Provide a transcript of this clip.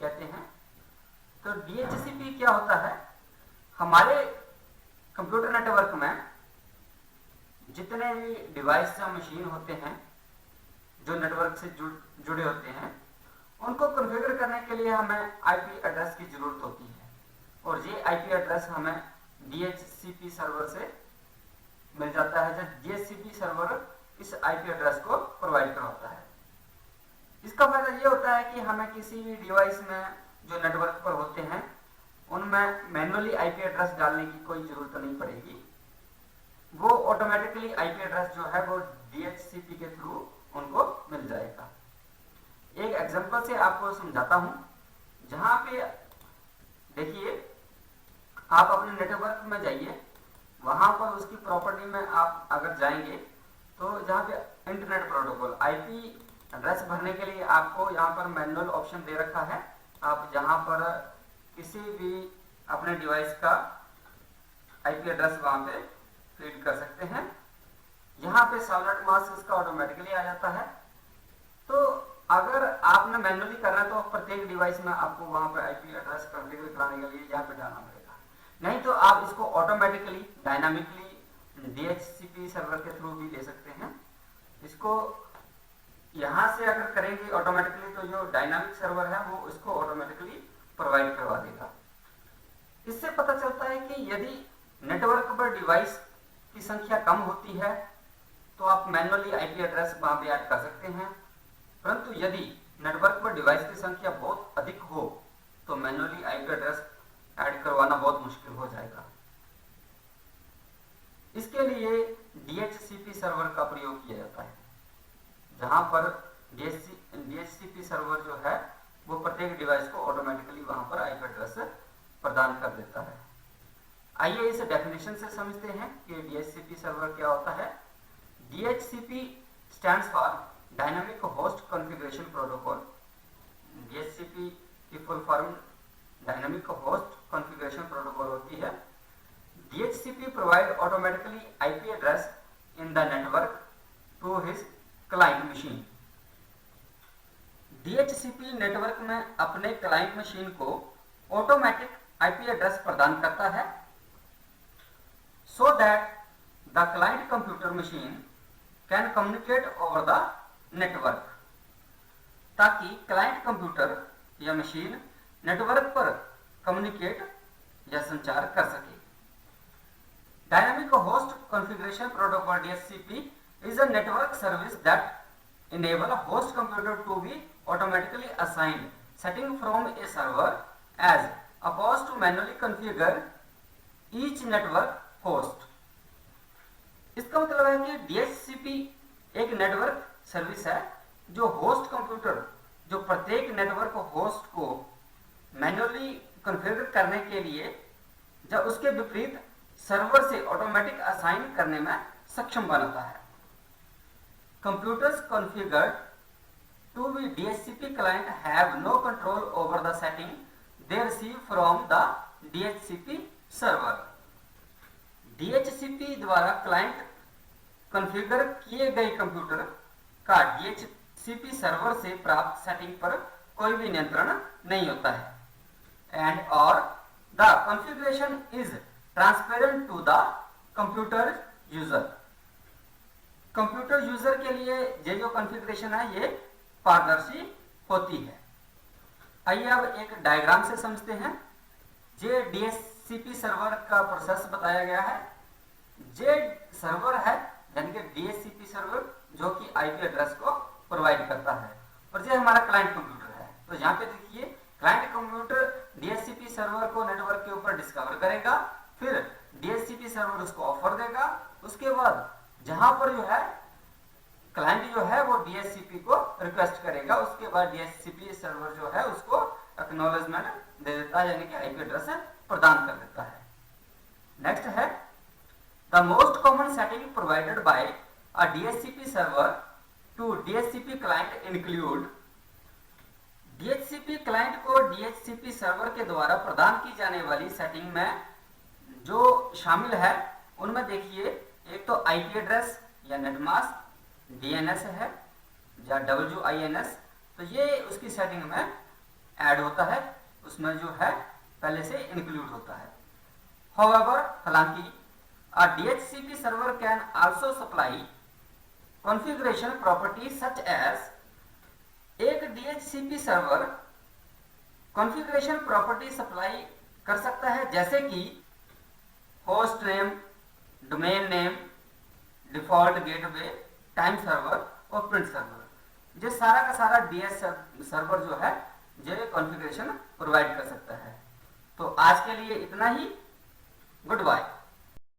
कहते हैं। तो DHCP क्या होता है, हमारे कंप्यूटर नेटवर्क में जितने भी डिवाइस या मशीन होते हैं जो नेटवर्क से जुड़े होते हैं, उनको कॉन्फ़िगर करने के लिए हमें आईपी एड्रेस की जरूरत होती है, और ये आईपी एड्रेस हमें DHCP सर्वर से मिल जाता है। जब DHCP सर्वर इस आईपी एड्रेस को प्रोवाइड करवाता है, इसका फायदा ये होता है कि हमें किसी भी डिवाइस में जो नेटवर्क पर होते हैं उनमें मैन्युअली आईपी एड्रेस डालने की कोई जरूरत नहीं पड़ेगी। वो ऑटोमेटिकली आईपी एड्रेस जो है वो DHCP के थ्रू उनको मिल जाएगा। एक एग्जांपल से आपको समझाता हूं, जहां पे देखिए आप अपने नेटवर्क में जाइए, वहां पर उसकी प्रॉपर्टी में आप अगर जाएंगे तो जहां पे इंटरनेट प्रोटोकॉल आईपी एड्रेस भरने के लिए आपको यहाँ पर मैनुअल ऑप्शन दे रखा है। आप जहां पर किसी भी अपने डिवाइस का आईपी एड्रेस वहां पे फीड कर सकते हैं। यहाँ पे सॉलिड मास्क इसका ऑटोमेटिकली आ जाता है। तो अगर आपने मैनुअली करना है तो प्रत्येक डिवाइस में आपको वहां पर आईपी एड्रेस कॉन्फ़िगर कराने के लिए यहाँ पे डालना पड़ेगा, नहीं तो आप इसको ऑटोमेटिकली डायनामिकली DHCP सर्वर के थ्रू भी ले सकते हैं। इसको यहाँ से अगर करेंगे ऑटोमेटिकली तो जो डायनामिक सर्वर है वो इसको ऑटोमेटिकली प्रोवाइड करवा देगा। इससे पता चलता है कि यदि नेटवर्क पर डिवाइस की संख्या कम होती है तो आप मैन्युअली आईपी एड्रेस वहां पे ऐड कर सकते हैं, परंतु यदि नेटवर्क पर डिवाइस की संख्या बहुत अधिक हो तो मैन्युअली आईपी एड्रेस ऐड करवाना बहुत मुश्किल हो जाएगा। इसके लिए DHCP सर्वर का प्रयोग किया जाता है, जहां पर DHCP सर्वर जो है वो प्रत्येक डिवाइस को ऑटोमेटिकली वहां पर आईपी एड्रेस प्रदान कर देता है। आइए इस डेफिनेशन से समझते हैं कि DHCP सर्वर क्या होता है। DHCP stands for dynamic host configuration protocol. DHCP की full form dynamic host configuration protocol होती है। DHCP provide automatically IP address in the network to his client machine. DHCP network में अपने क्लाइंट मशीन को automatic IP address प्रदान करता है, so that the client computer machine can communicate over the network, ताकि client computer या machine network पर communicate या संचार कर सके। Dynamic host configuration protocol DHCP is a network service that enable a host computer to be automatically assigned setting from a server as opposed to manually configure each network host. इसका मतलब है कि DHCP एक network service है जो host computer, जो प्रत्येक network host को मैन्युअली कॉन्फ़िगर करने के लिए, जब उसके विपरीत सर्वर से ऑटोमेटिक असाइन करने में सक्षम बनाता है। Computers configured to be DHCP client have no control over the setting they receive from the DHCP server. DHCP द्वारा क्लाइंट कॉन्फ़िगर किए गए कंप्यूटर का DHCP सर्वर से प्राप्त सेटिंग पर कोई भी नियंत्रण नहीं होता है। एंड और the configuration is transparent to the computer user. Computer user के लिए ये जो कॉन्फ़िगरेशन है ये पारदर्शी होती है। आइए अब एक डायग्राम से समझते हैं। ये DHCP सर्वर का प्रोसेस बताया गया है। ये सर्वर है यानी कि DHCP सर्वर जो कि आईपी एड्रेस को प्रोवाइड करता है, और ये हमारा क्लाइंट कंप्यूटर है। तो यहाँ पे देखिए क्लाइंट कंप्यूटर DHCP सर्वर को नेटवर्क के ऊपर डिस्कवर करेगा, फिर DHCP सर्वर उसको ऑफर देगा। उसके बाद जहां पर जो है क्लाइंट जो है वो DHCP को रिक्वेस्ट करेगा, उसके बाद DHCP सर्वर जो है उसको एक्नॉलेजमेंट दे देता है यानी कि आईपी एड्रेस प्रदान कर देता है। नेक्स्ट है the most common setting provided by a DHCP server to DHCP client include. DHCP client को DHCP सर्वर के द्वारा प्रदान की जाने वाली सेटिंग में जो शामिल है उनमें देखिए एक तो आईपी एड्रेस या नेटमास्क, DNS है या WINS। तो ये उसकी सेटिंग में ऐड होता है, उसमें जो है पहले से इंक्लूड होता है। However, हालांकि a DHCP server can also supply configuration properties such as, एक DHCP server configuration property supply कर सकता है जैसे कि host name, domain name, default gateway, time server और प्रिंट सर्वर। ये सारा का सारा डीएस सर्वर जो है ये कॉन्फ़िगरेशन प्रोवाइड कर सकता है। तो आज के लिए इतना ही। Good bye.